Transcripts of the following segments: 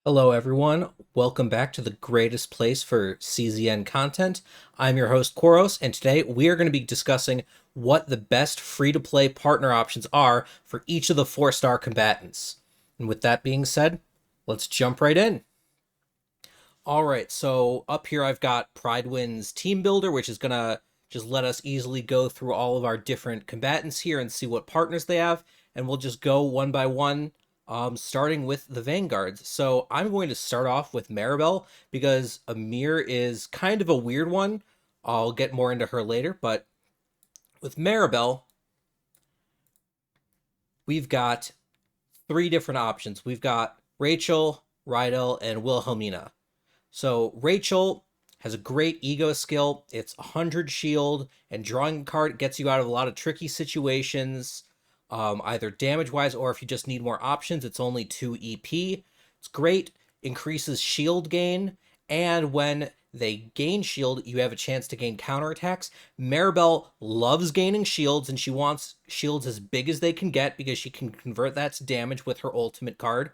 Hello, everyone. Welcome back to the greatest place for CZN content. I'm your host, Koros, and today we are going to be discussing what the best free to play partner options are for each of the 4-star combatants. And with that being said, let's jump right in. All right, so up here I've got Pridewind's Team Builder, which is going to just let us easily go through all of our different combatants here and see what partners they have. And we'll just go one by one, starting with the Vanguards. So I'm going to start off with Maribel because Amir is kind of a weird one. I'll get more into her later, but with Maribel, we've got three different options. We've got Rachel, Rydell, and Wilhelmina. So Rachel has a great ego skill. It's 100 shield, and drawing a card gets you out of a lot of tricky situations, either damage-wise or if you just need more options, it's only 2 EP. It's great, increases shield gain, and when they gain shield, you have a chance to gain counterattacks. Maribel loves gaining shields, and she wants shields as big as they can get because she can convert that to damage with her ultimate card,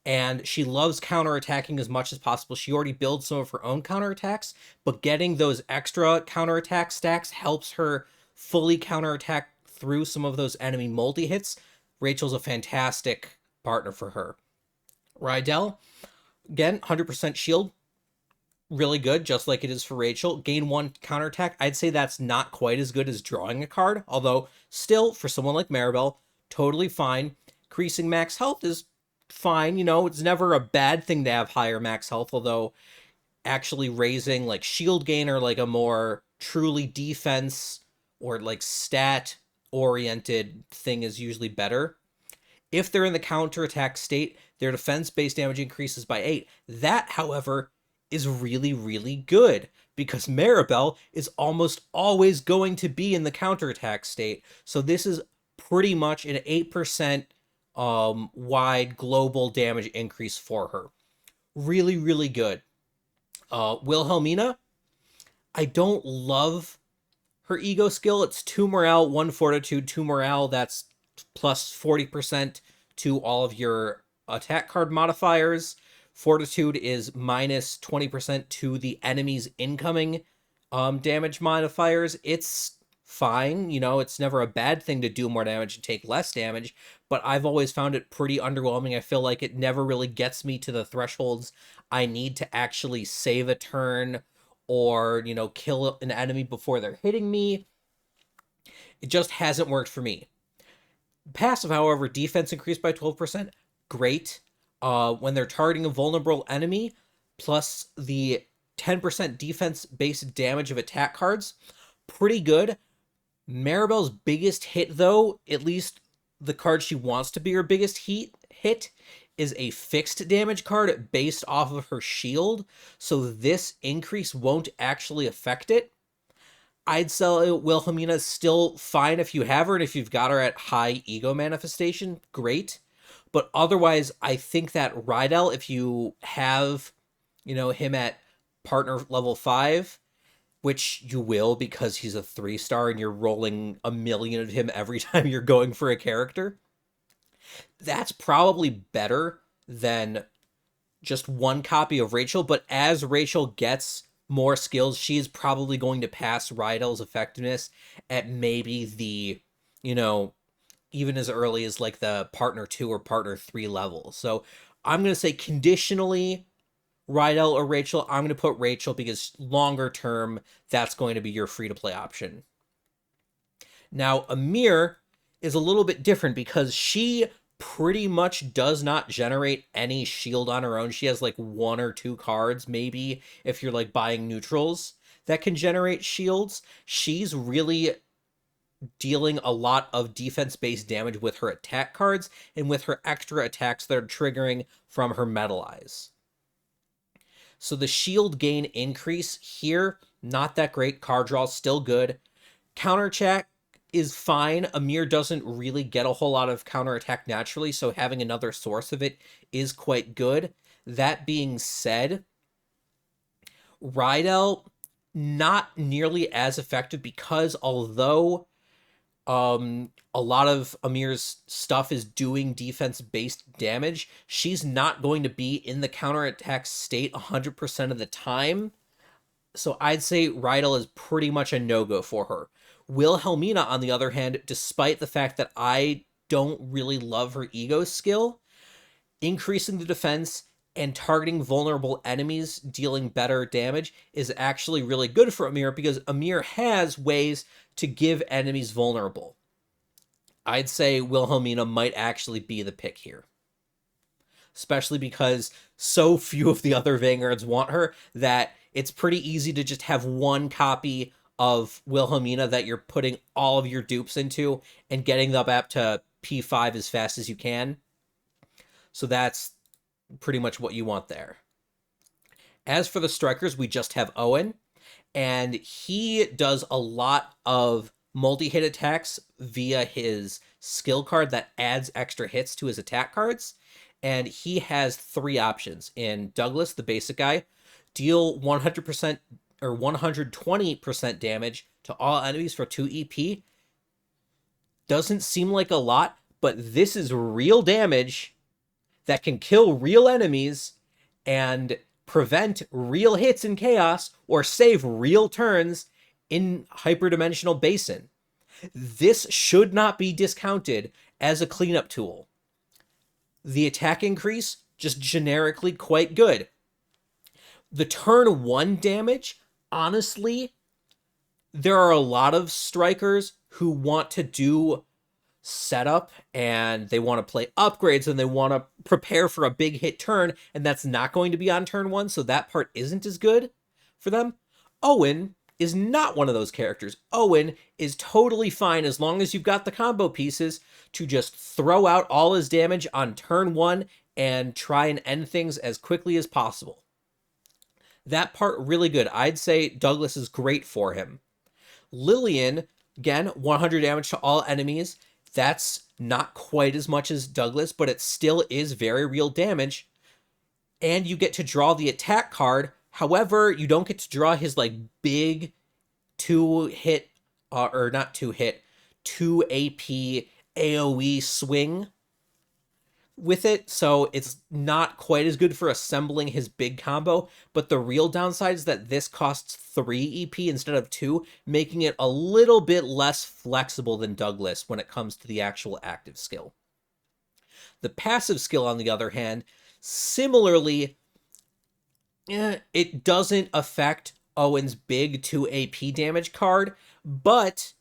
and she loves counterattacking as much as possible. She already builds some of her own counterattacks, but getting those extra counterattack stacks helps her fully counterattack through some of those enemy multi-hits. Rachel's a fantastic partner for her. Rydell, again, 100% shield, really good, just like it is for Rachel. Gain 1 counterattack. I'd say that's not quite as good as drawing a card, although still, for someone like Maribel, totally fine. Increasing max health is fine. It's never a bad thing to have higher max health, although actually raising like shield gain or like a more truly defense or like stat oriented thing is usually better. If they're in the counterattack state, their defense base damage increases by 8. That, however, is really, really good because Maribel is almost always going to be in the counterattack state. So this is pretty much an 8% wide global damage increase for her. Really, really good. Wilhelmina, I don't love her ego skill. It's 2 morale, 1 fortitude, 2 morale. That's plus 40% to all of your attack card modifiers. Fortitude is minus 20% to the enemy's incoming damage modifiers. It's fine. It's never a bad thing to do more damage and take less damage, but I've always found it pretty underwhelming. I feel like it never really gets me to the thresholds I need to actually save a turn or, kill an enemy before they're hitting me. It just hasn't worked for me. Passive, however, defense increased by 12%. Great. When they're targeting a vulnerable enemy, plus the 10% defense-based damage of attack cards, pretty good. Maribel's biggest hit, though, at least the card she wants to be her biggest hit, is a fixed damage card based off of her shield, so this increase won't actually affect it. I'd say Wilhelmina still fine if you have her, and if you've got her at high ego manifestation, great. But otherwise, I think that Rydell, if you have, him at partner level 5, which you will because he's a 3-star and you're rolling a million of him every time you're going for a character, that's probably better than just one copy of Rachel. But as Rachel gets more skills, she is probably going to pass Rydell's effectiveness at maybe the, even as early as like the partner 2 or partner 3 level. So I'm going to say conditionally Rydell or Rachel. I'm going to put Rachel because longer term, that's going to be your free-to-play option. Now, Amir is a little bit different because she pretty much does not generate any shield on her own. She has like 1 or 2 cards, maybe, if you're like buying neutrals, that can generate shields. She's really dealing a lot of defense-based damage with her attack cards and with her extra attacks that are triggering from her Metal Eyes. So the shield gain increase here, not that great. Card draw still good. Counterattack is fine. Amir doesn't really get a whole lot of counterattack naturally, so having another source of it is quite good. That being said, Rydell, not nearly as effective because although A lot of Amir's stuff is doing defense based damage. She's not going to be in the counterattack state 100% of the time. So I'd say Rydell is pretty much a no go for her. Wilhelmina, on the other hand, despite the fact that I don't really love her ego skill, increasing the defense and targeting vulnerable enemies, dealing better damage, is actually really good for Amir because Amir has ways to give enemies vulnerable. I'd say Wilhelmina might actually be the pick here, especially because so few of the other Vanguards want her that it's pretty easy to just have one copy of Wilhelmina that you're putting all of your dupes into and getting them up to P5 as fast as you can. So that's pretty much what you want there. As for the strikers, we just have Owen, and he does a lot of multi-hit attacks via his skill card that adds extra hits to his attack cards. And he has three options. In Douglas, the basic guy, deal 100% or 120% damage to all enemies for 2 EP. Doesn't seem like a lot, but this is real damage that can kill real enemies and prevent real hits in chaos or save real turns in hyperdimensional basin. This should not be discounted as a cleanup tool. The attack increase, just generically quite good. The turn 1 damage, honestly, there are a lot of strikers who want to do setup and they want to play upgrades and they want to prepare for a big hit turn, and that's not going to be on turn 1, so that part isn't as good for them. Owen is not one of those characters. Owen is totally fine as long as you've got the combo pieces to just throw out all his damage on turn 1 and try and end things as quickly as possible. That part really good. I'd say Douglas is great for him. Lillian, again, 100 damage to all enemies. That's not quite as much as Douglas, but it still is very real damage. And you get to draw the attack card. However, you don't get to draw his like big 2-hit, or not 2-hit, 2 AP AoE swing with it, so it's not quite as good for assembling his big combo, but the real downside is that this costs 3 EP instead of 2, making it a little bit less flexible than Douglas when it comes to the actual active skill. The passive skill, on the other hand, similarly, it doesn't affect Owen's big 2 AP damage card, but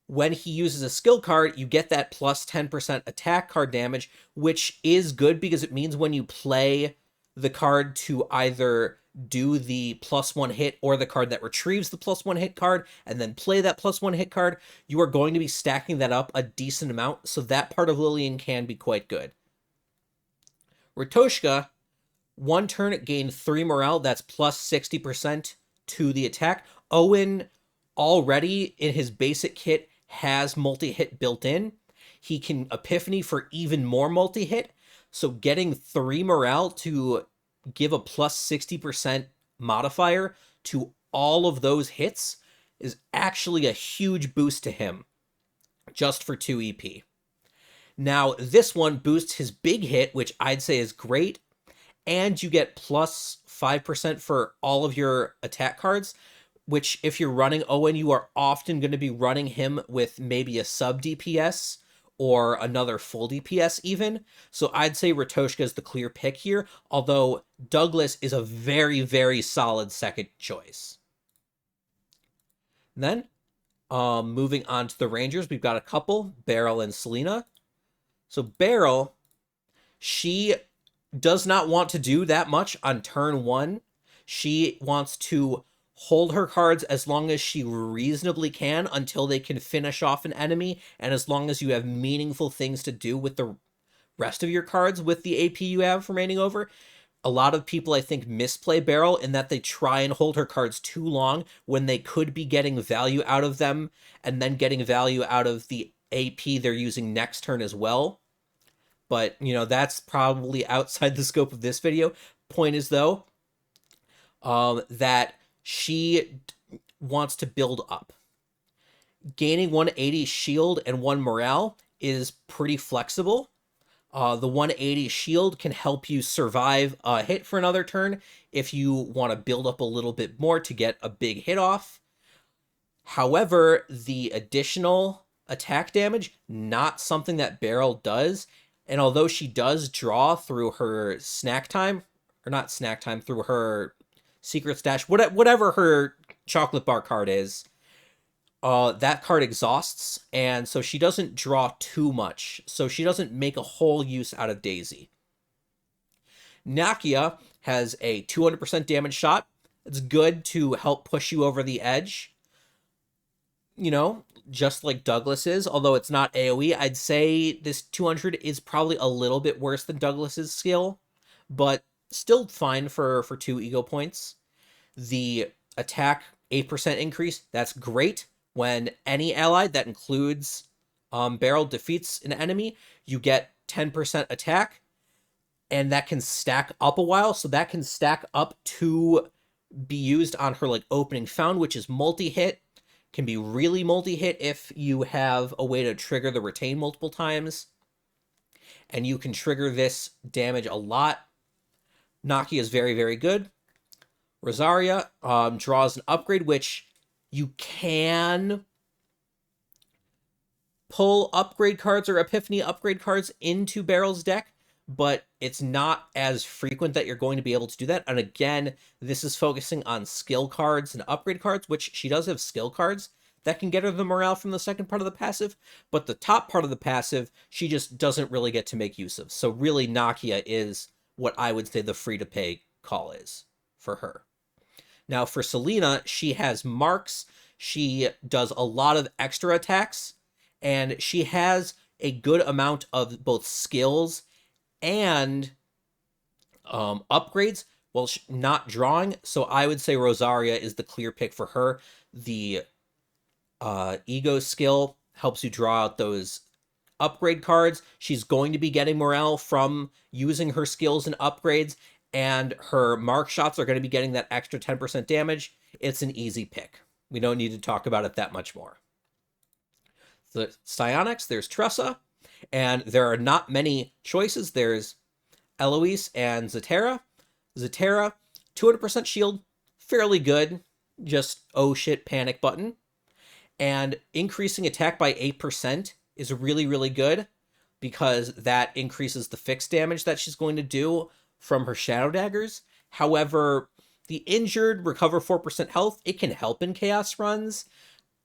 when he uses a skill card, you get that plus 10% attack card damage, which is good because it means when you play the card to either do the +1 hit or the card that retrieves the +1 hit card and then play that +1 hit card, you are going to be stacking that up a decent amount, so that part of Lillian can be quite good. Ratoshka, 1 turn, gained 3 morale, that's plus 60% to the attack. Owen already in his basic kit has multi-hit built in. He can Epiphany for even more multi-hit, so getting 3 morale to give a plus 60% modifier to all of those hits is actually a huge boost to him, just for 2 EP. Now, this one boosts his big hit, which I'd say is great, and you get plus 5% for all of your attack cards, which if you're running Owen, you are often going to be running him with maybe a sub DPS or another full DPS even. So I'd say Ratoshka is the clear pick here, although Douglas is a very, very solid second choice. Then, moving on to the Rangers, we've got a couple, Beryl and Selena. So Beryl, she does not want to do that much on turn 1. She wants to hold her cards as long as she reasonably can until they can finish off an enemy, and as long as you have meaningful things to do with the rest of your cards with the AP you have remaining over. A lot of people, I think, misplay Beryl in that they try and hold her cards too long when they could be getting value out of them and then getting value out of the AP they're using next turn as well. But, that's probably outside the scope of this video. Point is, though, that she wants to build up. Gaining 180 shield and 1 morale is pretty flexible. The 180 shield can help you survive a hit for another turn if you want to build up a little bit more to get a big hit off. However, the additional attack damage, not something that Beryl does. And although she does draw through her snack time, or not snack time, through her secret stash, whatever her chocolate bar card is, that card exhausts, and so she doesn't draw too much. So she doesn't make a whole use out of Daisy. Nakia has a 200% damage shot. It's good to help push you over the edge. You know, just like Douglas is, although it's not AoE. I'd say this 200 is probably a little bit worse than Douglas's skill, but still fine for 2 ego points. The attack 8% increase, that's great. When any ally, that includes Beryl, defeats an enemy, you get 10% attack, and that can stack up a while. So that can stack up to be used on her like opening found, which is multi-hit. Can be really multi-hit if you have a way to trigger the retain multiple times. And you can trigger this damage a lot. Nakia is very, very good. Rosaria draws an upgrade, which you can pull upgrade cards or Epiphany upgrade cards into Beryl's deck, but it's not as frequent that you're going to be able to do that. And again, this is focusing on skill cards and upgrade cards, which she does have skill cards that can get her the morale from the second part of the passive, but the top part of the passive, she just doesn't really get to make use of. So really, Nakia is what I would say the free-to-pay call is for her. Now, for Selena, she has marks. She does a lot of extra attacks, and she has a good amount of both skills and upgrades while not drawing. So I would say Rosaria is the clear pick for her. The ego skill helps you draw out those upgrade cards. She's going to be getting morale from using her skills and upgrades, and her mark shots are going to be getting that extra 10% damage. It's an easy pick. We don't need to talk about it that much more. The Psionics, there's Tressa, and there are not many choices. There's Eloise and Zetera. Zetera, 200% shield, fairly good. Just, oh shit, panic button. And increasing attack by 8% is really, really good because that increases the fixed damage that she's going to do from her Shadow Daggers. However, the injured recover 4% health. It can help in chaos runs.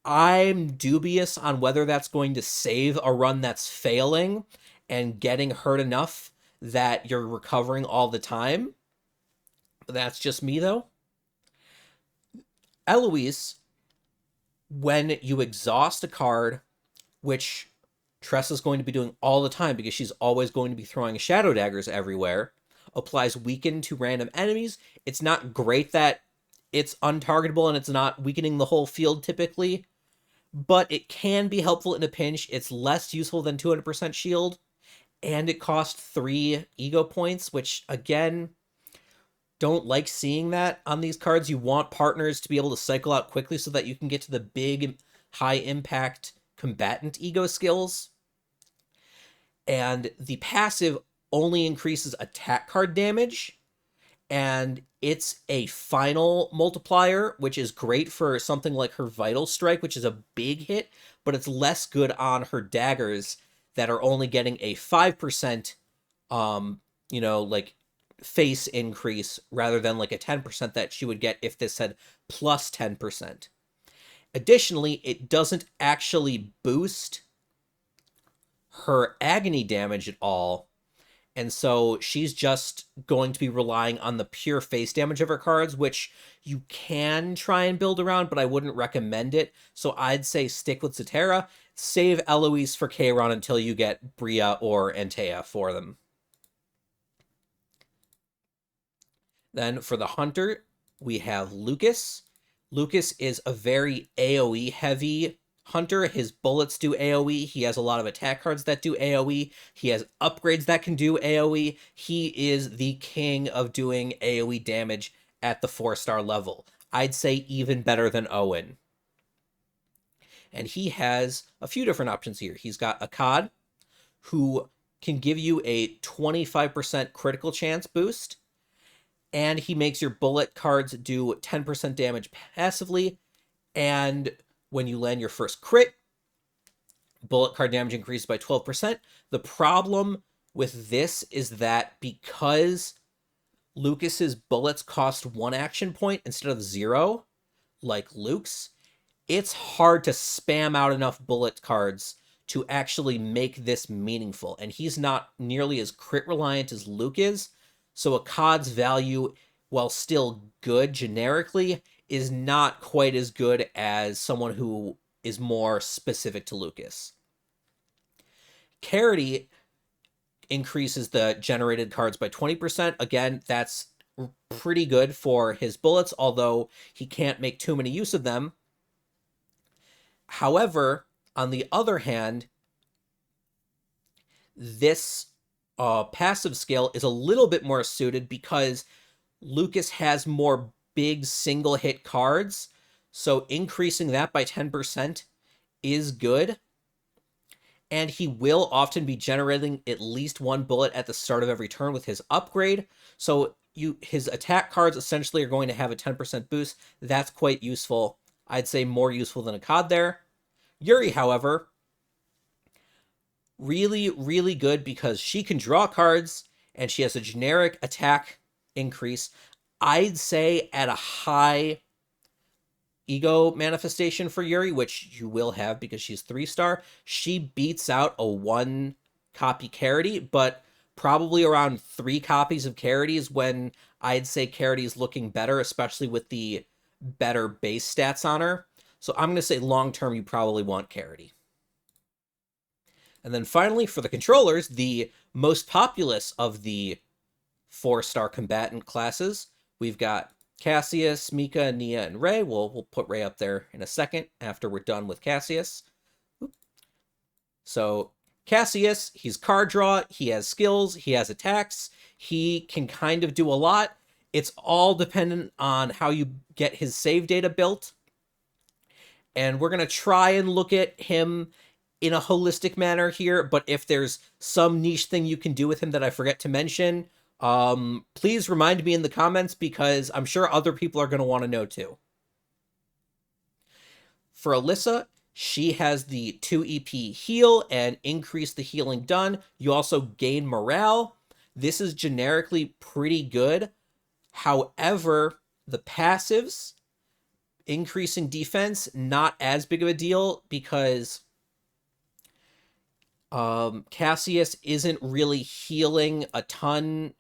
I'm dubious on whether that's going to save a run that's failing and getting hurt enough that you're recovering all the time. That's just me, though. Eloise, when you exhaust a card, which Tressa's going to be doing all the time because she's always going to be throwing Shadow Daggers everywhere, applies Weaken to random enemies. It's not great that it's untargetable and it's not weakening the whole field typically, but it can be helpful in a pinch. It's less useful than 200% shield, and it costs 3 ego points, which, again, don't like seeing that on these cards. You want partners to be able to cycle out quickly so that you can get to the big, high-impact combatant ego skills. And the passive only increases attack card damage, and it's a final multiplier, which is great for something like her Vital Strike, which is a big hit, but it's less good on her daggers that are only getting a 5%, like face increase rather than like a 10% that she would get if this had plus 10%. Additionally, it doesn't actually boost her agony damage at all, and so she's just going to be relying on the pure face damage of her cards, which you can try and build around, but I wouldn't recommend it. So I'd say stick with Zetera, save Eloise for Kayron until you get Bria or Antea for them. Then for the Hunter, we have Lucas. Lucas is a very AoE heavy Hunter. His bullets do AoE. He has a lot of attack cards that do AoE. He has upgrades that can do AoE. He is the king of doing AoE damage at the 4-star level. I'd say even better than Owen. and he has a few different options here. He's got Akkad, who can give you a 25% critical chance boost, and he makes your bullet cards do 10% damage passively, and when you land your first crit, bullet card damage increases by 12%. The problem with this is that because Lucas's bullets cost 1 action point instead of 0, like Luke's, it's hard to spam out enough bullet cards to actually make this meaningful. And he's not nearly as crit reliant as Luke is. So Akkad's value, while still good generically, is not quite as good as someone who is more specific to Lucas. Carity increases the generated cards by 20%. Again, that's pretty good for his bullets, although he can't make too many use of them. However, on the other hand, this passive skill is a little bit more suited because Lucas has more big single hit cards, so increasing that by 10% is good. And he will often be generating at least 1 bullet at the start of every turn with his upgrade. So his attack cards essentially are going to have a 10% boost. That's quite useful. I'd say more useful than Akkad there. Yuri, however, really, really good because she can draw cards and she has a generic attack increase. I'd say at a high ego manifestation for Yuri, which you will have because she's 3-star, she beats out a 1-copy Carity, but probably around 3 copies of Carity is when I'd say Carity is looking better, especially with the better base stats on her. So I'm going to say long-term, you probably want Carity. And then finally, for the controllers, the most populous of the 4-star combatant classes, we've got Cassius, Mika, Nia, and Rey. We'll put Rey up there in a second after we're done with Cassius. So Cassius, he's card draw, he has skills, he has attacks, he can kind of do a lot. It's all dependent on how you get his save data built. And we're going to try and look at him in a holistic manner here, but if there's some niche thing you can do with him that I forget to mention, please remind me in the comments because I'm sure other people are going to want to know too. For Alyssa, she has the 2 EP heal and increase the healing done. You also gain morale. This is generically pretty good. However, the passives, increasing defense, not as big of a deal because Cassius isn't really healing a ton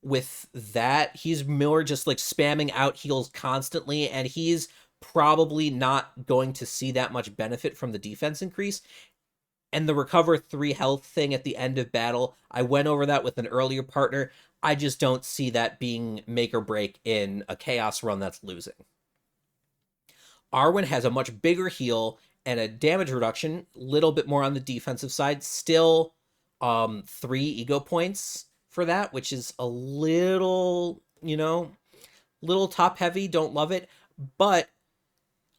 with that. He's more just like spamming out heals constantly, and he's probably not going to see that much benefit from the defense increase. And the recover 3 health thing at the end of battle, I went over that with an earlier partner. I just don't see that being make or break in a chaos run that's losing. Arwen has a much bigger heal and a damage reduction, little bit more on the defensive side, still 3 ego points for that, which is a little, little top heavy, don't love it, but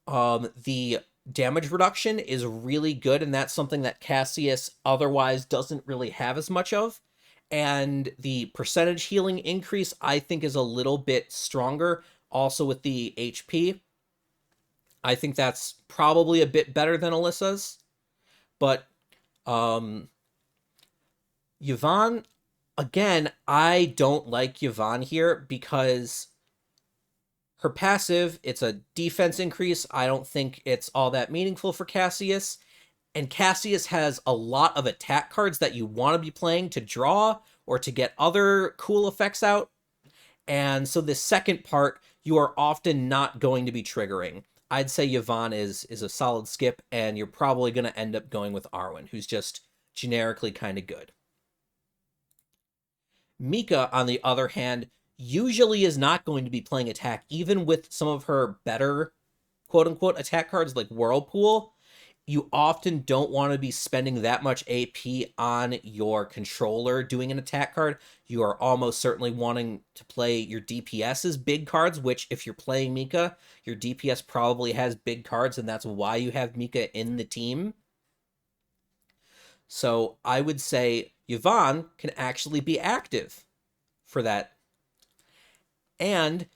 the damage reduction is really good, and that's something that Cassius otherwise doesn't really have as much of. And the percentage healing increase, I think, is a little bit stronger, also with the HP. I think that's probably a bit better than Alyssa's. But Yvonne, again, I don't like Yvonne here because her passive, it's a defense increase. I don't think it's all that meaningful for Cassius. And Cassius has a lot of attack cards that you want to be playing to draw or to get other cool effects out. And so the second part, you are often not going to be triggering. I'd say Yvonne is a solid skip, and you're probably going to end up going with Arwen, who's just generically kind of good. Mika, on the other hand, usually is not going to be playing attack, even with some of her better quote-unquote attack cards like Whirlpool. you often don't want to be spending that much AP on your controller doing an attack card. You are almost certainly wanting to play your DPS's big cards, which if you're playing Mika, your DPS probably has big cards, and that's why you have Mika in the team. So I would say Yvonne can actually be active for that. And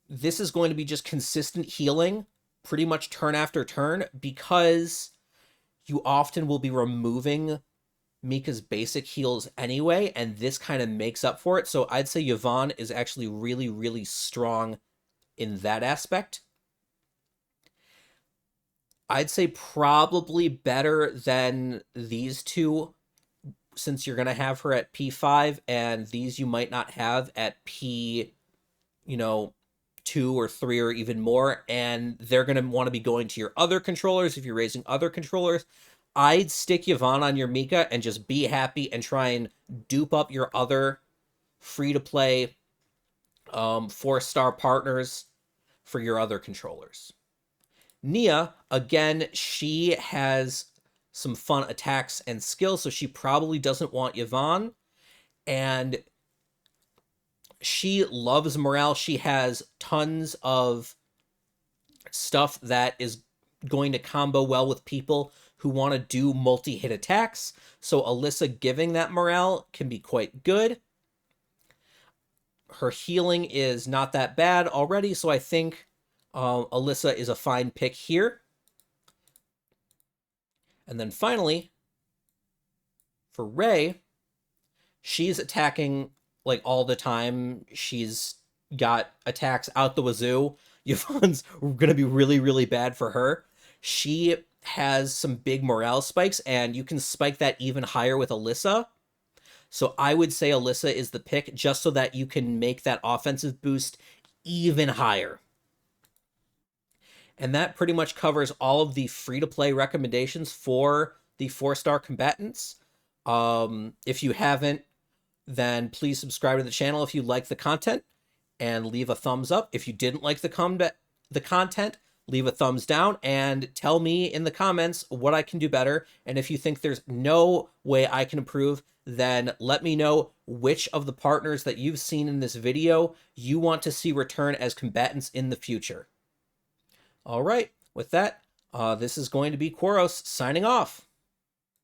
this is going to be just consistent healing pretty much turn after turn, because you often will be removing Mika's basic heals anyway, and this kind of makes up for it. So I'd say Yvonne is actually really, really strong in that aspect. I'd say probably better than these two, since you're going to have her at P5, and these you might not have at P, 2 or 3 or even more, and they're going to want to be going to your other controllers if you're raising other controllers. I'd stick Yvonne on your Mika and just be happy and try and dupe up your other free-to-play 4-star partners for your other controllers. Nia, again, she has some fun attacks and skills, so she probably doesn't want Yvonne, and she loves morale. She has tons of stuff that is going to combo well with people who want to do multi-hit attacks, so Alyssa giving that morale can be quite good. Her healing is not that bad already, so I think Alyssa is a fine pick here. And then finally, for Ray, she's attacking like all the time. She's got attacks out the wazoo. Yvonne's gonna be really, really bad for her. She has some big morale spikes, and you can spike that even higher with Alyssa. So I would say Alyssa is the pick, just so that you can make that offensive boost even higher. And that pretty much covers all of the free-to-play recommendations for the 4-star combatants. If you haven't, then please subscribe to the channel if you like the content, and leave a thumbs up. If you didn't like the content, leave a thumbs down and tell me in the comments what I can do better. And if you think there's no way I can improve, then let me know which of the partners that you've seen in this video you want to see return as combatants in the future. All right, with that, this is going to be Quaros signing off.